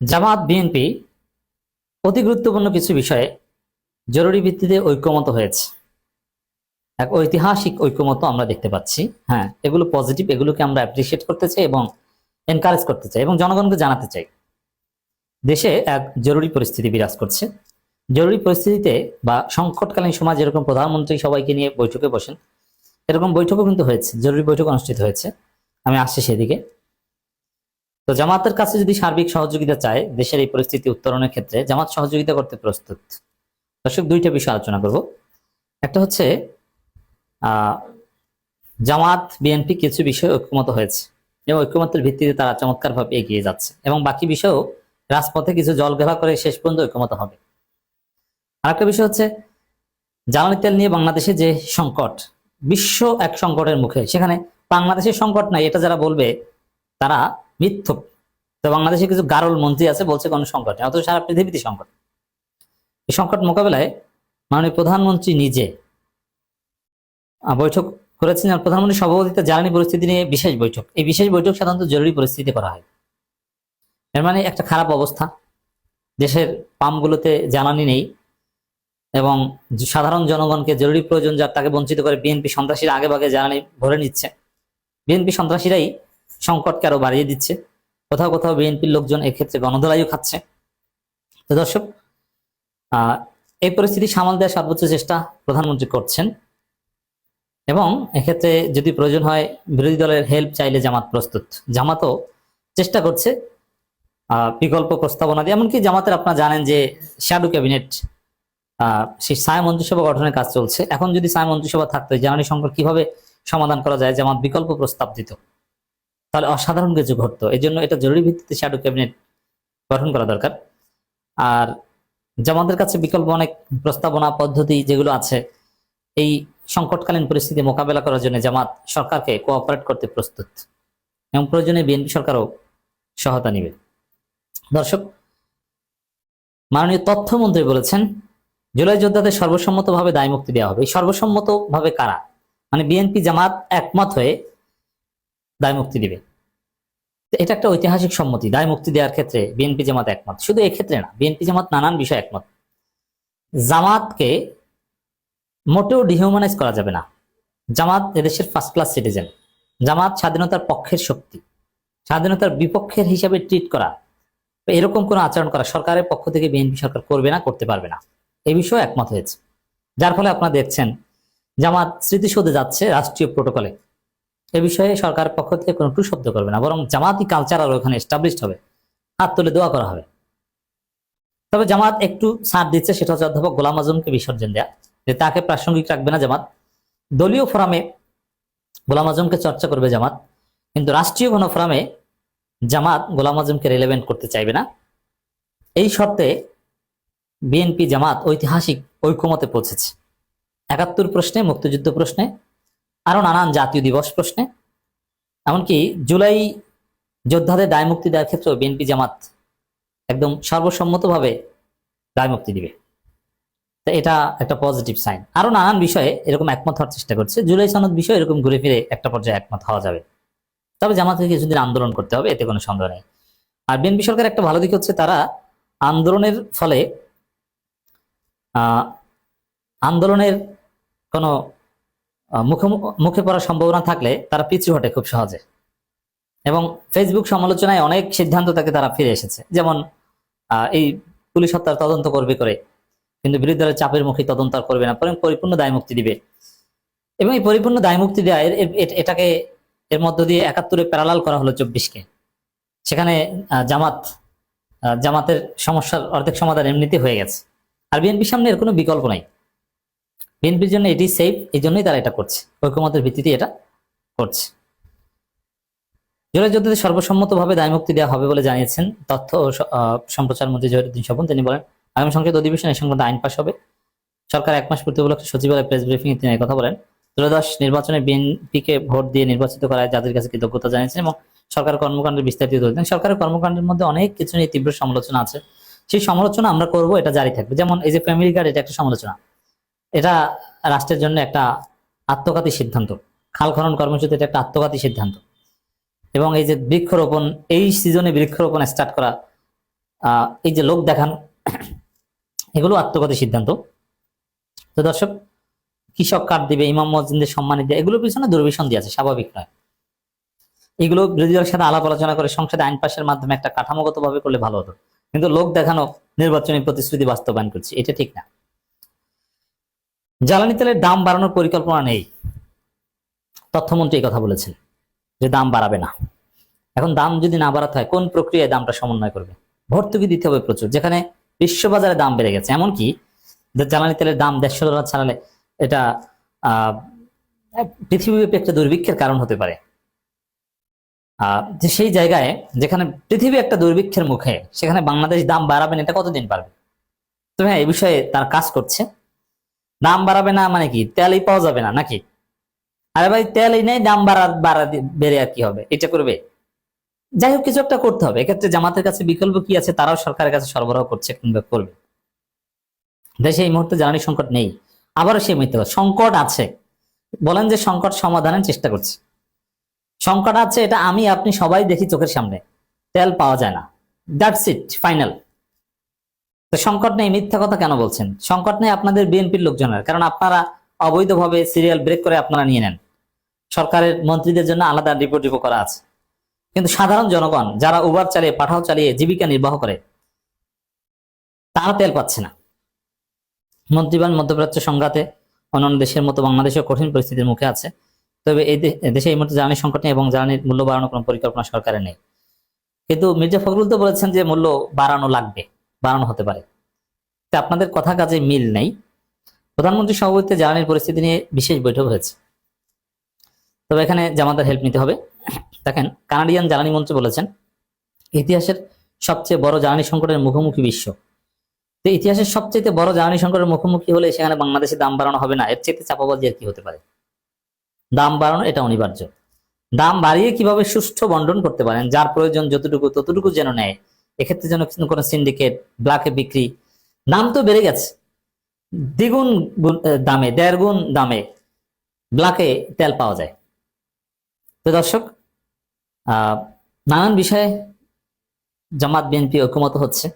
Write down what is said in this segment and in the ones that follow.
জামাত BNP অতি গুরুত্বপূর্ণ কিছু বিষয়ে জরুরি ভিত্তিতে ঐক্যমত হয়েছে। এক ঐতিহাসিক ঐক্যমত আমরা দেখতে পাচ্ছি। হ্যাঁ, এগুলো পজিটিভ, এগুলোকে আমরা অ্যাপ্রিসিয়েট করতে চাই এবং এনকারেজ করতে চাই এবং জনগণকে জানাতে চাই দেশে এক জরুরি পরিস্থিতি বিরাজ করছে। জরুরি পরিস্থিতিতে বা সংকটকালীন সময় যেরকম প্রধানমন্ত্রী সবাইকে নিয়ে বৈঠকে বসেন, এরকম বৈঠকও কিন্তু হয়েছে, জরুরি বৈঠক অনুষ্ঠিত হয়েছে। আমি আসছি সেদিকে। তো জামাতের কাছে যদি সার্বিক সহযোগিতা চায় দেশের এই পরিস্থিতি উত্তরণের ক্ষেত্রে, জামাত সহযোগিতা করতে প্রস্তুত। দর্শক, দুইটা বিষয় আলোচনা করব। একটা হচ্ছে জামাত বিএনপি কিছু বিষয়ে ঐক্যমত হয়েছে এবং ঐক্যমতের ভিত্তিতে তারা চমৎকারভাবে এগিয়ে যাচ্ছে, এবং বাকি বিষয়েও রাজপথে কিছু জলঘোলা করে শেষ পর্যন্ত ঐক্যমত হবে। আরেকটা বিষয় হচ্ছে জ্বালানি তেল নিয়ে বাংলাদেশে যে সংকট, বিশ্ব এক সংকটের মুখে, সেখানে বাংলাদেশের সংকট নাই এটা যারা বলবে তারা মিথ্যুক। তো বাংলাদেশে কিছু গারল মন্ত্রী আছে, বলছে কোনো সংকট নেই, অথচ সারা পৃথিবীতে সংকট। এই সংকট মোকাবেলায় মাননীয় প্রধানমন্ত্রী নিজে বৈঠক করেছেন। আর প্রধানমন্ত্রী সভাপতিত্বে জ্বালানি পরিস্থিতি নিয়ে বিশেষ বৈঠক। এই বিশেষ বৈঠক সাধারণত জরুরি পরিস্থিতিতে করা হয়। এর মানে একটা খারাপ অবস্থা, দেশের পাম্পগুলোতে জ্বালানি নেই এবং সাধারণ জনগণকে জরুরি প্রয়োজন যার তাকে বঞ্চিত করে বিএনপি সন্ত্রাসীরা আগে ভাগে জ্বালানি ভরে নিচ্ছে। বিএনপি সন্ত্রাসীরাই সংকটকে আরো বাড়িয়ে দিচ্ছে। কোথাও কোথাও বিএনপির লোকজন এক্ষেত্রে গণধোলাইও খাচ্ছে। তো দর্শক, এই পরিস্থিতি সামাল দেওয়ার সর্বোচ্চ চেষ্টা প্রধানমন্ত্রী করছেন, এবং এক্ষেত্রে যদি প্রয়োজন হয় বিরোধী দলের হেল্প চাইলে জামাত প্রস্তুত। জামাতও চেষ্টা করছে বিকল্প প্রস্তাবনা দিয়ে। এমনকি জামাতের আপনারা জানেন যে শ্যাডো ক্যাবিনেট, সেই ছায়া মন্ত্রিসভা গঠনের কাজ চলছে। এখন যদি ছায়া মন্ত্রিসভা থাকতো জ্বালানি সংকট কিভাবে সমাধান করা যায়, জামাত বিকল্প প্রস্তাব দিত, তাহলে অসাধারণ কিছু ঘটতো। এই জন্য এটা জরুরি ভিত্তিতে শ্যাডো ক্যাবিনেট গঠন করা দরকার। আর জামাতের কাছে বিকল্প অনেক প্রস্তাবনা পদ্ধতি যেগুলো আছে, এই সংকটকালীন পরিস্থিতি মোকাবেলা করার জন্য জামাত সরকারকে কোঅপারেট করতে প্রস্তুত, এবং প্রয়োজনে বিএনপি সরকারও সহায়তা নিবে। দর্শক, মাননীয় তথ্যমন্ত্রী বলেছেন জুলাই যোদ্ধাদের সর্বসম্মতভাবে দায় মুক্তি দেওয়া হবে। এই সর্বসম্মতভাবে কারা? মানে বিএনপি জামাত একমত হয়ে দায় মুক্তি দিবে। এটা একটা ঐতিহাসিক সম্মতি, দায় মুক্তি দেওয়ার ক্ষেত্রে বিএনপি জামাত একমত। শুধু এক্ষেত্রে না, বিএনপি জামাত নানান বিষয়ে একমত। জামাতকে মোটেও ডিহিউম্যানাইজ করা যাবে না। জামাত এদেশের ফার্স্ট ক্লাস সিটিজেন। জামাত স্বাধীনতার পক্ষের শক্তি, স্বাধীনতার বিপক্ষের হিসাবে ট্রিট করা, এরকম কোনো আচরণ করা সরকারের পক্ষ থেকে বিএনপি সরকার করবে না, করতে পারবে না। এই বিষয়ে একমত হয়েছে, যার ফলে আপনারা দেখছেন জামাত স্মৃতিসৌধে যাচ্ছে রাষ্ট্রীয় প্রোটোকলে। এ বিষয়ে সরকারের পক্ষ থেকে কোনো টু শব্দ করবে না, বরং জামাতি কালচার আর ওখানে এস্টাবলিশড হবে, হাত তুলে দোয়া করা হবে। তবে জামাত একটু ছাড় দিচ্ছে, সেটা হচ্ছে অধ্যাপক গোলাম আজমকে বিসর্জন দেয়া, যে তাকে প্রাসঙ্গিক রাখবে না জামাত। দলীয় ফোরামে গোলাম আজমকে চর্চা করবে জামাত, কিন্তু রাষ্ট্রীয় গণফোরামে জামাত গোলাম আজমকে রিলেভেন্ট করতে চাইবে না। এই শর্তে বিএনপি জামাত ঐতিহাসিক ঐক্যমতে পৌঁছেছে। ৭১ প্রশ্নে, মুক্তিযুদ্ধ প্রশ্নে, আরো নানান জাতীয় দিবস প্রশ্নে, এমনকি জুলাই যোদ্ধাদের দায় মুক্তি দেওয়ার ক্ষেত্রে বিএনপি জামাত একদম সর্বসম্মতভাবে দায় মুক্তি দিবে। তো এটা একটা পজিটিভ সাইন। আরো নানান বিষয়ে এরকম একমত হওয়ার চেষ্টা করছে। জুলাই সনদ বিষয়ে এরকম ঘুরে ফিরে একটা পর্যায়ে একমত হওয়া যাবে। তবে জামাতকে কিছুদিন আন্দোলন করতে হবে, এতে কোনো সন্দেহ নেই। আর বিএনপি সরকার একটা ভালো দিক হচ্ছে, তারা আন্দোলনের কোনো মুখে পড়ার সম্ভাবনা থাকলে তারা পিছু হটে খুব সহজে, এবং ফেসবুক সমালোচনায় অনেক সিদ্ধান্ত থেকে তারা ফিরে এসেছে। যেমন এই পুলিশ হত্যার তদন্ত করবে করে, কিন্তু বিরোধী দলের চাপের মুখে তদন্ত আর করবে না, পরিপূর্ণ দায় মুক্তি দিবে। এবং এই পরিপূর্ণ দায় মুক্তি দেওয়া এটাকে এর মধ্য দিয়ে ৭১ প্যারালাল করা হলো ২৪-কে। সেখানে জামাতের সমস্যার অর্ধেক সমাধান এমনিতে হয়ে গেছে। আর বিএনপির সামনে এর কোনো বিকল্প নাই। বিএনপির জন্য এটি সেফ, এই জন্যই তারা এটা করছে, ঐক্যমতের ভিত্তিতে এটা করছে। জুলাই যোদ্ধাদের সর্বসম্মতভাবে দায় মুক্তি দেওয়া হবে বলে জানিয়েছেন তথ্য ও সম্প্রচার মন্ত্রী জহিরুদ্দিন স্বপন। তিনি বলেন আগামী সংসদ অধিবেশনে এই সংক্রান্ত আইন পাস হবে। সরকার ১ মাস পূর্তি উপলক্ষে সচিবালয় প্রেস ব্রিফিং তিনি কথা বলেন। ত্রয়োদশ নির্বাচনে বিএনপিকে ভোট দিয়ে নির্বাচিত করায় যাদের কাছে কৃতজ্ঞতা জানিয়েছেন এবং সরকারের কর্মকাণ্ডের বিস্তারিত তুলে। সরকারের কর্মকাণ্ডের মধ্যে অনেক কিছু নিয়ে তীব্র সমালোচনা আছে, সেই সমালোচনা আমরা করব, এটা জারি থাকবে। যেমন এই যে ফ্যামিলি কার্ড, এটা একটা সমালোচনা, এটা রাষ্ট্রের জন্য একটা আত্মঘাতী সিদ্ধান্ত। খাল খনন কর্মসূচি, এটা একটা আত্মঘাতী সিদ্ধান্ত। এবং এই যে বৃক্ষরোপণ, এই সিজনে বৃক্ষরোপণ স্টার্ট করা, এই যে লোক দেখানো, এগুলো আত্মঘাতী সিদ্ধান্ত। তো দর্শক, কৃষক কার্ড দিবে, ইমাম মসজিদের সম্মানিত দিবে, এগুলোর পিছনে দুর্বিসন্ধি দিয়ে আছে, স্বাভাবিক নয়। এগুলো বিরোধী দলের সাথে আলাপ আলোচনা করে সংসদে আইন পাশের মাধ্যমে একটা কাঠামোগত ভাবে করলে ভালো হতো, কিন্তু লোক দেখানো, নির্বাচনী প্রতিশ্রুতি বাস্তবায়ন করছে, এটা ঠিক না। জ্বালানি তেলের দাম বাড়ানোর পরিকল্পনা নেই, তথ্যমন্ত্রী এই কথা বলেছেন যে দাম বাড়াবে না। এখন দাম যদি না বাড়াতে হয়, কোন প্রক্রিয়ায় দামটা সমন্বয় করবে? ভর্তুকি দিতে হবে প্রচুর, যেখানে বিশ্ববাজারে দাম বেড়ে গেছে। এমনকি জ্বালানি তেলের দাম $150 ছাড়ালে এটা পৃথিবীব্যাপী একটা দুর্ভিক্ষের কারণ হতে পারে। যে সেই জায়গায় যেখানে পৃথিবী একটা দুর্ভিক্ষের মুখে, সেখানে বাংলাদেশ দাম বাড়াবেন, এটা কতদিন পারবে? তো হ্যাঁ, এই বিষয়ে তার কাজ করছে। দাম বাড়াবে না মানে কি, তেলই পাওয়া যাবে না নাকি? আরে ভাই, তেলই নেই, দাম বেড়ে আর কি হবে? এটা করবে? যাই হোক, কিছু একটা করতে হবে। এক্ষেত্রে জামাতের কাছে বিকল্প কি আছে? তারাও সরকারের কাছে সরবরাহ করছে কিংবা করবে। দেশে এই মুহূর্তে জ্বালানি সংকট নেই, আবারও সেই মিথ্যা কথা। সংকট আছে, বলেন যে সংকট সমাধানের চেষ্টা করছে। সংকট আছে, এটা আমি আপনি সবাই দেখি চোখের সামনে, তেল পাওয়া যায় না, দ্যাটস ইট, ফাইনাল। তো সংকট নেই, মিথ্যা কথা কেন বলছেন? সংকট নেই আপনাদের বিএনপির লোকজনের, কারণ আপনারা অবৈধভাবে সিরিয়াল ব্রেক করে আপনারা নিয়ে নেন। সরকারের মন্ত্রীদের জন্য আলাদা ডিপো করা আছে, কিন্তু সাধারণ জনগণ যারা উবার চালিয়ে, পাঠাও চালিয়ে জীবিকা নির্বাহ করে, তারা তেল পাচ্ছে না। মন্ত্রীবান মধ্যপ্রাচ্য সংঘাতে অন্যান্য দেশের মতো বাংলাদেশেও কঠিন পরিস্থিতির মুখে আছে। তবে এই দেশে এই মুহূর্তে জ্বালানি সংকট নেই এবং জ্বালানির মূল্য বাড়ানোর কোনো পরিকল্পনা সরকারের নেই। কিন্তু মির্জা ফখরুল তো বলেছেন যে মূল্য বাড়ানো লাগবে, বাড়ানো হতে পারে। আপনাদের কথা কাজে মিল নেই। প্রধানমন্ত্রী সভাপতিত্বে জ্বালানির পরিস্থিতি নিয়ে বিশেষ বৈঠক হয়েছে, তবে এখানে জামাতের হেল্প নিতে হবে। দেখেন, কানাডিয়ান জ্বালানি মন্ত্রী বলেছেন, ইতিহাসের সবচেয়ে বড় জ্বালানি সংকটের মুখোমুখি বিশ্ব। তো ইতিহাসের সবচেয়ে বড় জ্বালানি সংকটের মুখোমুখি হলে সেখানে বাংলাদেশে দাম বাড়ানো হবে না, এর চেয়ে চাপাবাজি আর কি হতে পারে? দাম বাড়ানো এটা অনিবার্য। দাম বাড়িয়ে কিভাবে সুষ্ঠু বন্টন করতে পারেন, যার প্রয়োজন যতটুকু ততটুকু যেন নেয়। এক্ষেত্রে যেন কোনো সিন্ডিকেট, ব্ল্যাকে বিক্রি। দাম তো বেড়ে গেছে, দ্বিগুণ দামে, 1.5 গুণ দামে ব্ল্যাকে তেল পাওয়া যায়। তো দর্শক, নানান বিষয়ে জামাত বিএনপি ঐক্যমত হচ্ছে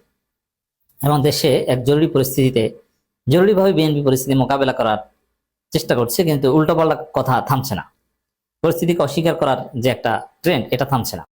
এবং দেশে এক জরুরিভাবে বিএনপি পরিস্থিতি মোকাবেলা করার চেষ্টা করছে, কিন্তু উল্টোপাল্টা কথা থামছে না। পরিস্থিতিকে অস্বীকার করার যে একটা ট্রেন্ড, এটা থামছে না।